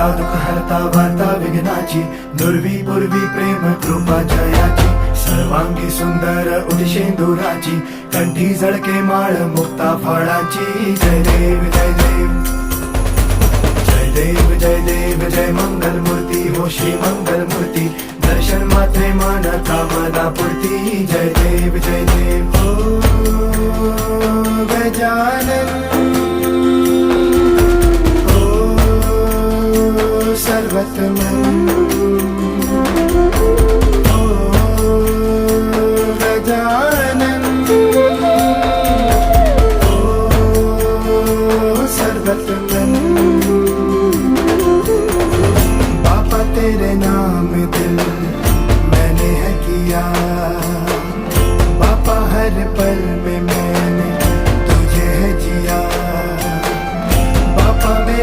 हरता दुःख हरता वार्ता विघ्नाची, दुर्वी पूर्वी प्रेम कृपा जयाची, सर्वांगी सुंदर उदिशेंदुराची, कंठी झळके माळ मुक्ता फळाची. जय देव जय देव जय देव जय देव जय मंगल मूर्ती हो श्री मंगल मूर्ती, दर्शन मात्रे मन कामना पूर्ती. जय देव जय देव हो गजानन हो सर्वतमन.